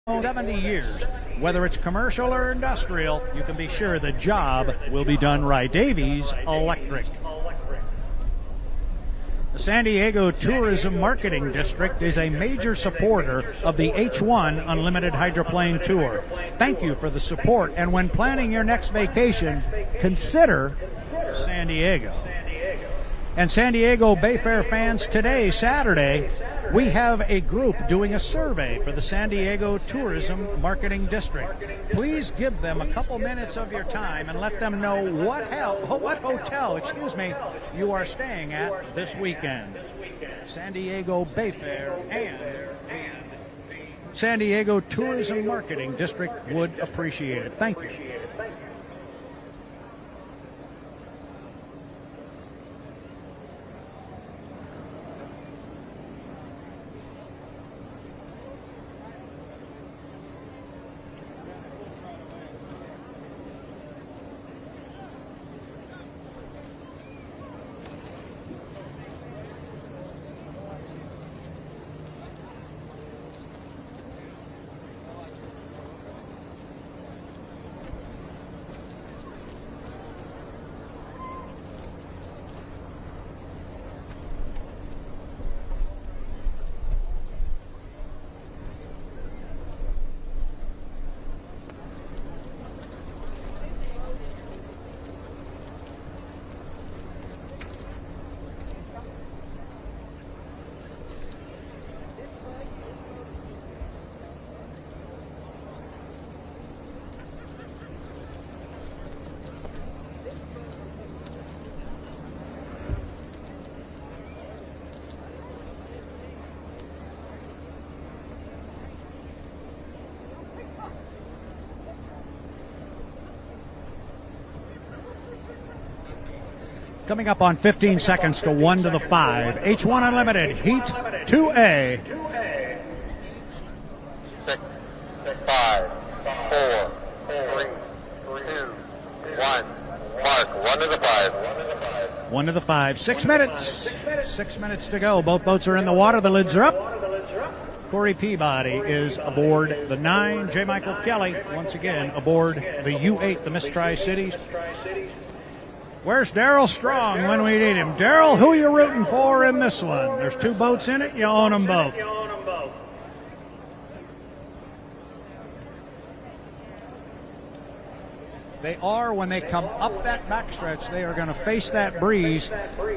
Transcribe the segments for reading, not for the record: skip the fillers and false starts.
70 years. Whether it's commercial or industrial, you can be sure the job will be done right. Davies Electric. The San Diego Tourism Marketing District is a major supporter of the H1 Unlimited Hydroplane Tour. Thank you for the support, and when planning your next vacation, consider San Diego. And San Diego Bayfair fans, today, Saturday, we have a group doing a survey for the San Diego Tourism Marketing District. Please give them a couple minutes of your time and let them know what hotel you are staying at this weekend. San Diego Bayfair and San Diego Tourism Marketing District would appreciate it. Thank you. Coming up on 15 seconds to 1 to the 5. H1 Unlimited, Heat 2A. 6, 5, 4, 3, 2, 1. Mark, 1 to the 5. 1 to the 5. 6 minutes. 6 minutes to go. Both boats are in the water. The lids are up. Corey Peabody is aboard the 9. J. Michael Kelly, once again, aboard the U8, the Miss Tri-Cities. Where's Darrell Strong when we need him? Darrell, who are you rooting for in this one? There's 2 boats in it. You own them both. They are, when they come up that backstretch, they are going to face that breeze.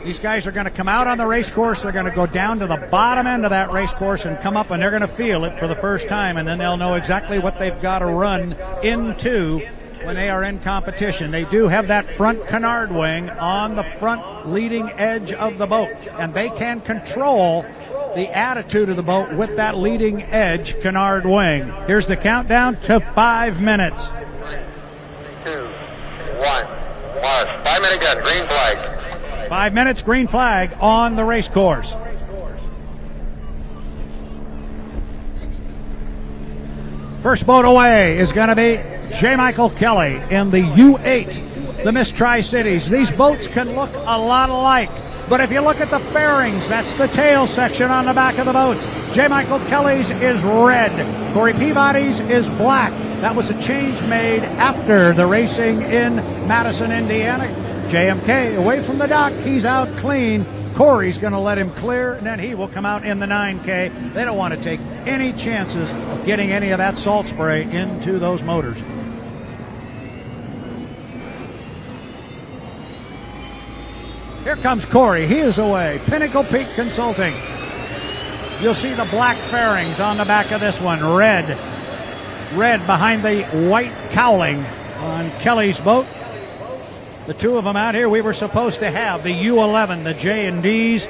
These guys are going to come out on the race course. They're going to go down to the bottom end of that race course and come up, and they're going to feel it for the first time, and then they'll know exactly what they've got to run into when they are in competition. They do have that front canard wing on the front leading edge of the boat, and they can control the attitude of the boat with that leading edge canard wing. Here's the countdown to 5 minutes. 3, 2, 1. Mark, 5 minute gun, green flag. 5 minutes, green flag on the race course. First boat away is going to be J. Michael Kelly in the U8, the Miss Tri-Cities. These boats can look a lot alike, but if you look at the fairings, that's the tail section on the back of the boats. J. Michael Kelly's is red. Corey Peabody's is black. That was a change made after the racing in Madison, Indiana. JMK away from the dock. He's out clean. Corey's going to let him clear, and then he will come out in the 9K. They don't want to take any chances of getting any of that salt spray into those motors. Here comes Corey. He is away. Pinnacle Peak Consulting. You'll see the black fairings on the back of this one. Red behind the white cowling on Kelly's boat. The 2 of them out here, we were supposed to have the U11, the J&Ds.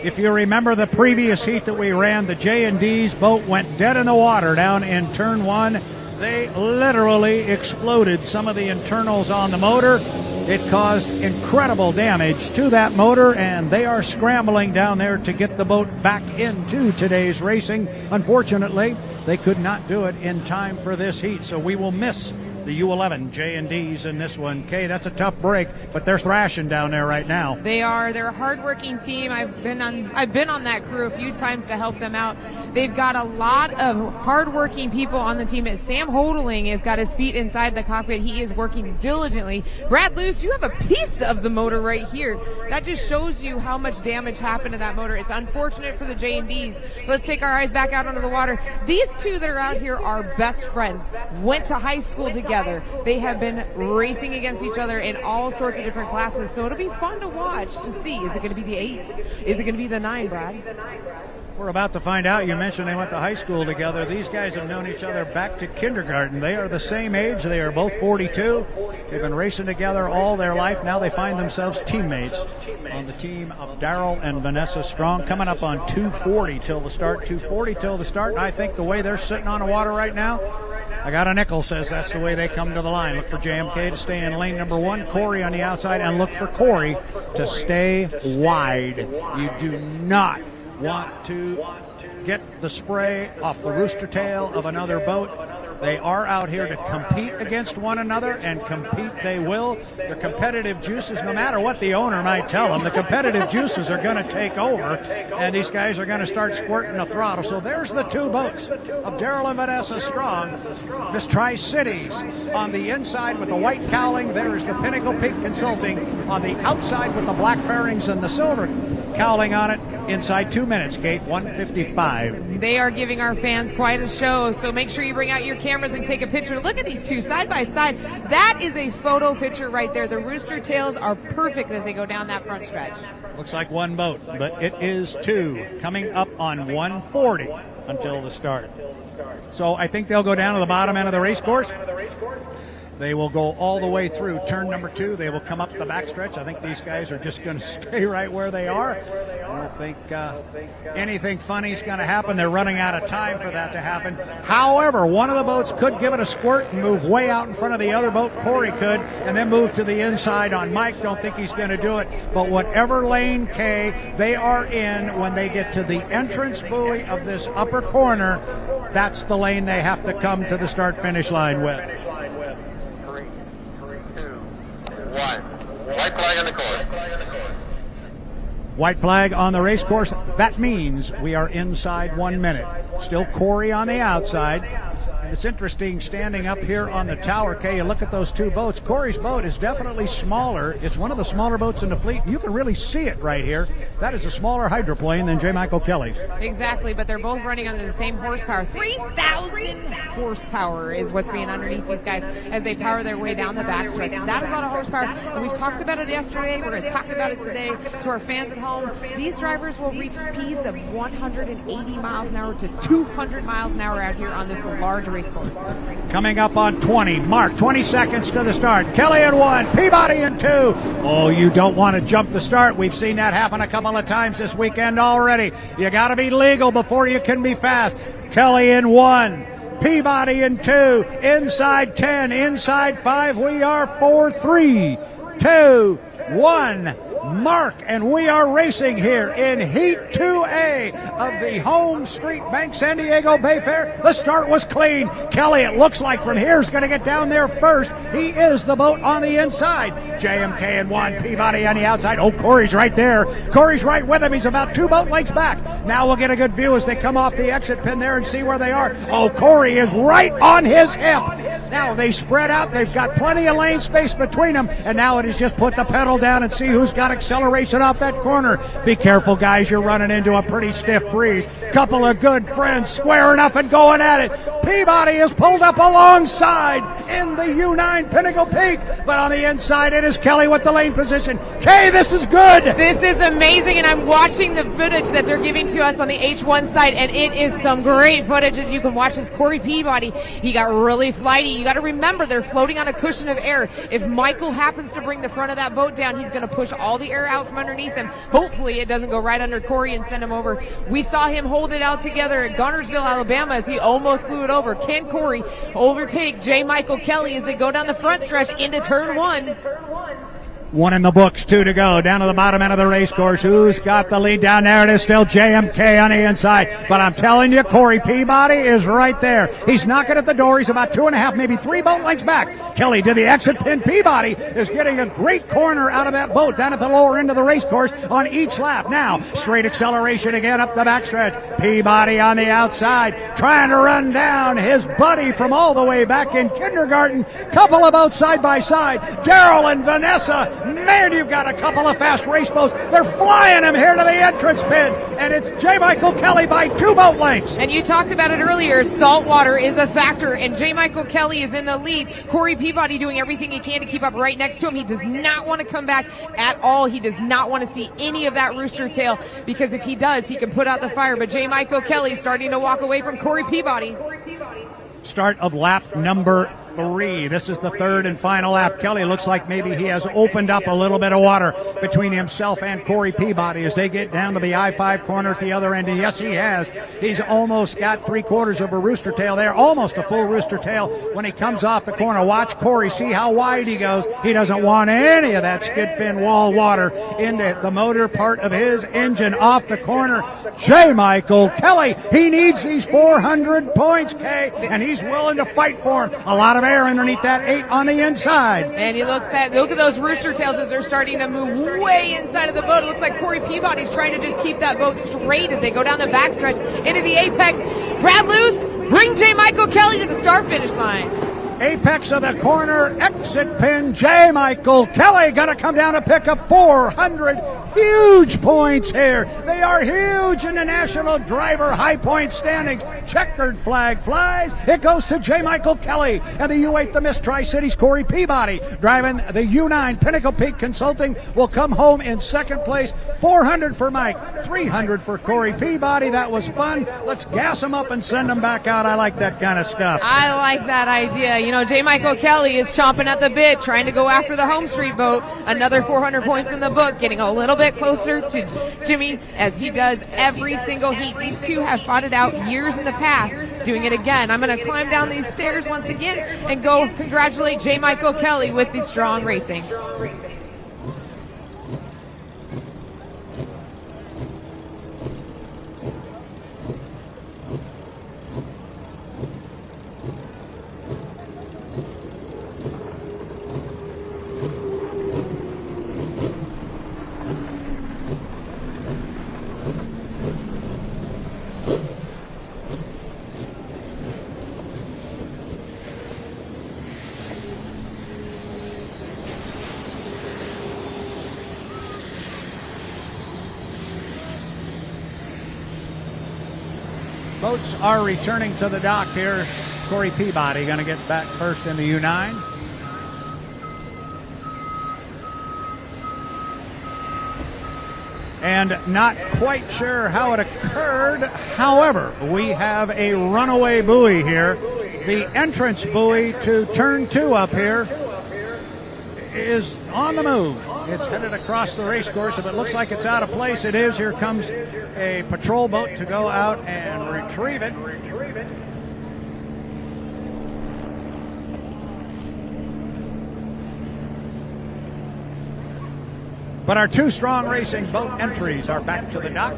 If you remember the previous heat that we ran, the J&D's boat went dead in the water down in turn 1. They literally exploded some of the internals on the motor. It caused incredible damage to that motor, and they are scrambling down there to get the boat back into today's racing. Unfortunately, they could not do it in time for this heat, so we will miss the U11 J&Ds in this one. Kay, that's a tough break, but they're thrashing down there right now. They're a hardworking team. I've been on that crew a few times to help them out. They've got a lot of hardworking people on the team. Sam Holding has got his feet inside the cockpit. He is working diligently. Brad Luce, you have a piece of the motor right here. That just shows you how much damage happened to that motor. It's unfortunate for the J&Ds. Let's take our eyes back out onto the water. These two that are out here are best friends. Went to high school together. They have been racing against each other in all sorts of different classes, so it'll be fun to watch to see. Is it going to be the 8? Is it going to be the 9, Brad? We're about to find out. You mentioned they went to high school together. These guys have known each other back to kindergarten. They are the same age. They are both 42. They've been racing together all their life. Now they find themselves teammates on the team of Darrell and Vanessa Strong, coming up on 2:40 till the start. 2:40 till the start. And I think the way they're sitting on the water right now, I got a nickel says that's the way they come to the line. Look for JMK to stay in lane number 1, Corey on the outside, and look for Corey to stay wide. You do not want to get the spray off the rooster tail of another boat. They are out here to compete against one another, and compete they will. The competitive juices, no matter what the owner might tell them, the competitive juices are going to take over, and these guys are going to start squirting the throttle. So there's the two boats of Darrell and Vanessa Strong. This Tri-Cities on the inside with the white cowling. There is the Pinnacle Peak Consulting on the outside with the black fairings and the silver cowling on it. Inside 2 minutes, Kate, 1:55. They are giving our fans quite a show, so make sure you bring out your cameras and take a picture. Look at these two side by side. That is a photo picture right there. The rooster tails are perfect as they go down that front stretch. Looks like one boat, but it is two coming up on 1:40 until the start. So I think they'll go down to the bottom end of the race course. They will go all the way through turn number 2. They will come up the backstretch. I think these guys are just going to stay right where they are. I don't think anything funny is going to happen. They're running out of time for that to happen. However, one of the boats could give it a squirt and move way out in front of the other boat. Corey could, and then move to the inside on Mike. Don't think he's going to do it. But whatever lane K they are in, when they get to the entrance buoy of this upper corner, that's the lane they have to come to the start-finish line with. 1. White flag on the course. White flag on the race course. That means we are inside 1 minute. Still Corey on the outside. And it's interesting standing up here on the tower, Kay, you look at those two boats. Corey's boat is definitely smaller. It's one of the smaller boats in the fleet. You can really see it right here. That is a smaller hydroplane than J. Michael Kelly's. Exactly, but they're both running under the same horsepower. 3,000 horsepower is what's being underneath these guys as they power their way down the backstretch. That is a lot of horsepower, and we've talked about it yesterday. We're going to talk about it today to our fans at home. These drivers will reach speeds of 180 miles an hour to 200 miles an hour out here on this large race course. Coming up on 20, Mark, 20 seconds to the start. Kelly in 1, Peabody in 2. Oh, you don't want to jump the start. We've seen that happen a couple of times this weekend already. You got to be legal before you can be fast. Kelly in 1, Peabody in 2, inside 10, inside 5. We are 4, 3, 2, 1. Mark, and we are racing here in Heat 2A of the HomeStreet Bank San Diego Bayfair. The start was clean. Kelly, it looks like from here, is going to get down there first. He is the boat on the inside. JMK in 1, Peabody on the outside. Oh, Corey's right there. Corey's right with him. He's about 2 boat lengths back. Now we'll get a good view as they come off the exit pin there and see where they are. Oh, Corey is right on his hip. Now they spread out. They've got plenty of lane space between them, and now it is just put the pedal down and see who's got acceleration off that corner. Be careful, guys. You're running into a pretty stiff breeze. Couple of good friends squaring up and going at it. Peabody is pulled up alongside in the U9 Pinnacle Peak, but on the inside it is Kelly with the lane position. Kay, this is good. This is amazing, and I'm watching the footage that they're giving to us on the H1 side, and it is some great footage as you can watch. This Corey Peabody, he got really flighty. You got to remember, they're floating on a cushion of air. If Michael happens to bring the front of that boat down, he's going to push all the air out from underneath him. Hopefully it doesn't go right under Corey and send him over. We saw him hold it out together at Gunnersville, Alabama, as he almost blew it over. Can Corey overtake J. Michael Kelly as they go down the front stretch into turn 1? One in the books, 2 to go. Down to the bottom end of the race course. Who's got the lead down there? It is still JMK on the inside. But I'm telling you, Corey Peabody is right there. He's knocking at the door. He's about 2.5, maybe 3 boat lengths back. Kelly to the exit pin. Peabody is getting a great corner out of that boat down at the lower end of the race course on each lap. Now, straight acceleration again up the backstretch. Peabody on the outside, trying to run down his buddy from all the way back in kindergarten. Couple of boats side by side. Daryl and Vanessa. Man, you've got a couple of fast race boats. They're flying him here to the entrance pin, and it's J. Michael Kelly by 2 boat lengths. And you talked about it earlier. Saltwater is a factor, and J. Michael Kelly is in the lead. Corey Peabody doing everything he can to keep up right next to him. He does not want to come back at all. He does not want to see any of that rooster tail, because if he does, he can put out the fire. But J. Michael Kelly starting to walk away from Corey Peabody. Start of lap number 3. This is the third and final lap. Kelly looks like maybe he has opened up a little bit of water between himself and Corey Peabody as they get down to the I-5 corner at the other end. And yes, he has. He's almost got 3/4 of a rooster tail there, almost a full rooster tail when he comes off the corner. Watch Corey, see how wide he goes. He doesn't want any of that skid fin wall water into the motor part of his engine off the corner. J. Michael Kelly, he needs these 400 points, Kay, and he's willing to fight for him. A lot of air underneath that 8 on the inside. And he look at those rooster tails as they're starting to move way inside of the boat. It looks like Corey Peabody's trying to just keep that boat straight as they go down the backstretch into the apex. Brad Luce, bring J. Michael Kelly to the start-finish line. Apex of the corner, exit pin, J. Michael Kelly gonna come down to pick up 400 huge points here. They are huge in the National Driver High Point standings. Checkered flag flies. It goes to J. Michael Kelly and the U8 The Mist Tri-Cities Corey Peabody driving the U9 Pinnacle Peak Consulting will come home in second place. 400 for Mike, 300 for Corey Peabody. That was fun. Let's gas them up and send them back out. I like that kind of stuff. I like that idea. You know, J. Michael Kelly is chomping at the bit, trying to go after the HomeStreet boat. Another 400 points in the book, getting a little bit closer to Jimmy as he does every single heat. These two have fought it out years in the past, doing it again. I'm going to climb down these stairs once again and go congratulate J. Michael Kelly with the strong racing. Boats are returning to the dock here. Corey Peabody going to get back first in the U9. And not quite sure how it occurred. However, we have a runaway buoy here. The entrance buoy to turn 2 up here is on the move. It's headed across the race course. If it looks like it's out of place, it is. Here comes a patrol boat to go out and retrieve it. But our 2 strong racing boat entries are back to the dock.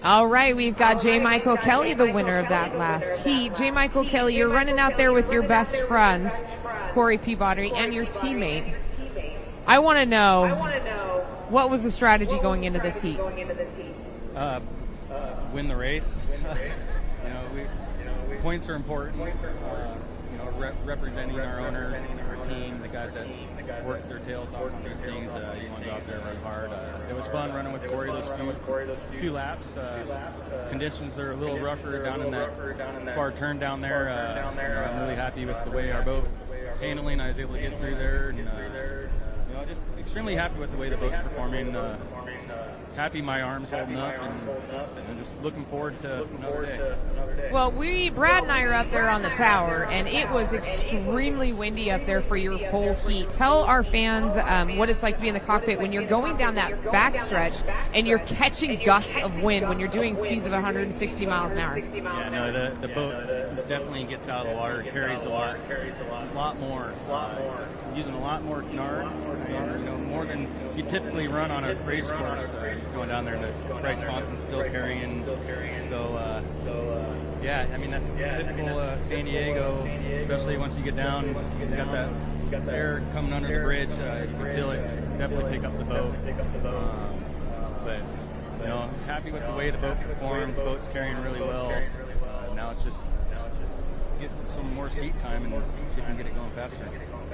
All right, we've got J. Michael Kelly, the winner of that last heat. J. Michael Kelly, you're running out there with your best friend, Corey Peabody, and your teammate. I want to know, what was the strategy going into this heat? Win the race. Points are important. Representing our owners, our team, the guys that work their tails off on these things. You want to go out there and run hard. It was fun running with Corey those few laps. Conditions are a little rougher down in that far turn down there. I'm really happy with the way our boat was handling. I was able to get through there, and just extremely happy with the way the boat's performing. Happy my arm's holding up, and just looking forward to another day. Well, Brad and I are up there on the tower, and it was extremely windy up there for your whole heat. Tell our fans what it's like to be in the cockpit when you're going down that backstretch and you're catching gusts of wind when you're doing speeds of 160 miles an hour. Yeah, no, the boat definitely gets out of the water, carries a lot more, using a lot more canard, more than you typically run on a race course. Going down there, and Bryce Swanson's still carrying. So, yeah, I mean, that's typical San Diego, especially once you get down. You got that air coming under the bridge. You can feel it. Definitely pick up the boat. But, happy with the way the boat performed. The boat's carrying really well. Now it's just get some more seat time and see if we can get it going faster.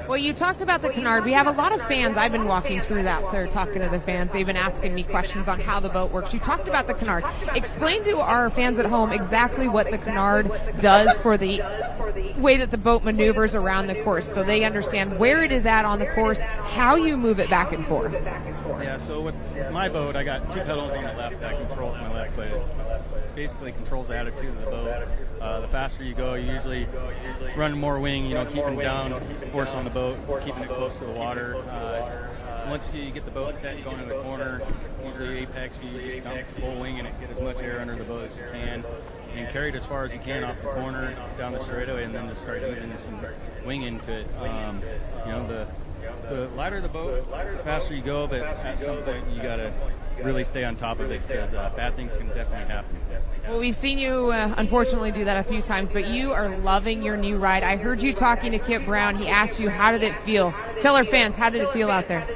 Well, you talked about the canard. We have a lot of fans. I've been walking through that. They're talking to the fans. They've been asking me questions on how the boat works. You talked about the canard. Explain to our fans at home exactly what the canard does for the way that the boat maneuvers around the course, so they understand where it is at on the course, how you move it back and forth. Yeah, so with my boat, I got two pedals on the left that control my left, but it basically controls the attitude of the boat. The faster you go, you usually run more wing, keeping down force on the boat, keeping it close to the water. Once you get the boat set going in the corner, usually apex, you just dump full wing and get as much air under the boat as you can, and carry it as far as you can off the corner, down the straightaway, and then just start using some wing into it. The lighter the boat, the faster you go, but at some point you got to really stay on top of it, because bad things can definitely happen. Well, we've seen you unfortunately do that a few times, but you are loving your new ride. I heard you talking to Kip Brown. He asked you, how did it feel? Tell our fans, how did it feel out there?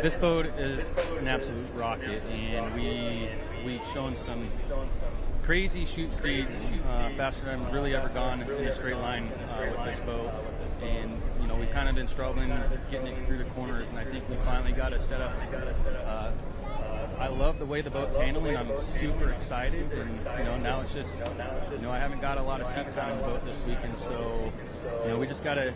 This boat is an absolute rocket, and we've shown some crazy shoot speeds, faster than I've really ever gone in a straight line with this boat. And we've kind of been struggling getting it through the corners, and I think we finally got it set up. I love the way the boat's handling. I'm super excited, and now it's just I haven't got a lot of seat time on the boat this weekend, so we just gotta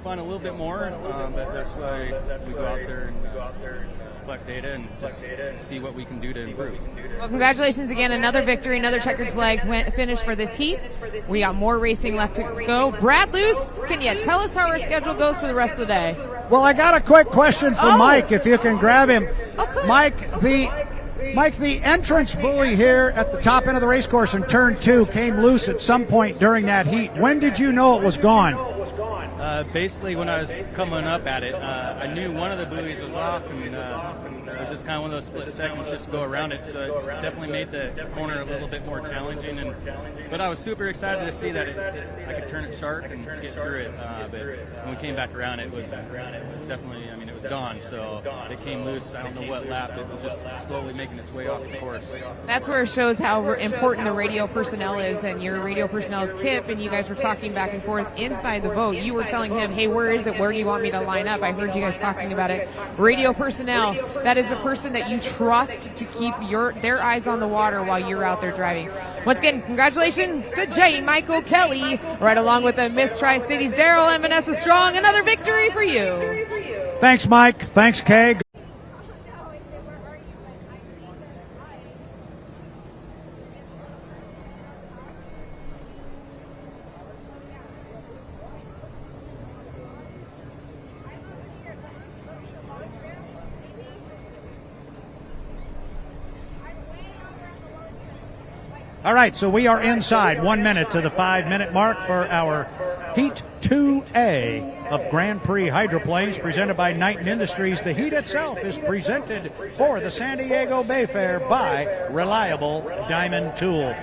find a little bit more. But that's why we go out there and collect data and just see what we can do to improve. Well, congratulations again. Another victory, another checkered flag finish for this heat. We got more racing left to go. Brad Luce, can you tell us how our schedule goes for the rest of the day? Well, I got a quick question for Mike, if you can grab him. Okay. Mike, the entrance buoy here at the top end of the race course in turn 2 came loose at some point during that heat. When did you know it was gone? Basically, when I was coming up at it, I knew one of the buoys was off, and it was just kind of one of those split seconds just to go around it. So it definitely made the corner a little bit more challenging. But I was super excited to see that I could turn it sharp and get through it. But when we came back around, it was definitely, it was gone. So it came loose. I don't know what lap. It was just slowly making its way off the course. That's where it shows how important the radio personnel is, and your radio personnel is Kip, and you guys were talking back and forth inside the boat. You were telling him, hey, where is it? Where do you want me to line up? I heard you guys talking about it. Radio personnel, that is the person that you trust to keep their eyes on the water while you're out there driving. Once again, congratulations to J. Michael Kelly, right along with the Miss Tri-Cities, Daryl and Vanessa Strong. Another victory for you. Thanks, Mike. Thanks, Kay. All right, so we are inside 1 minute to the 5 minute mark for our Heat 2A of Grand Prix Hydroplanes presented by Knighton Industries. The heat itself is presented for the San Diego Bayfair by Reliable Diamond Tool.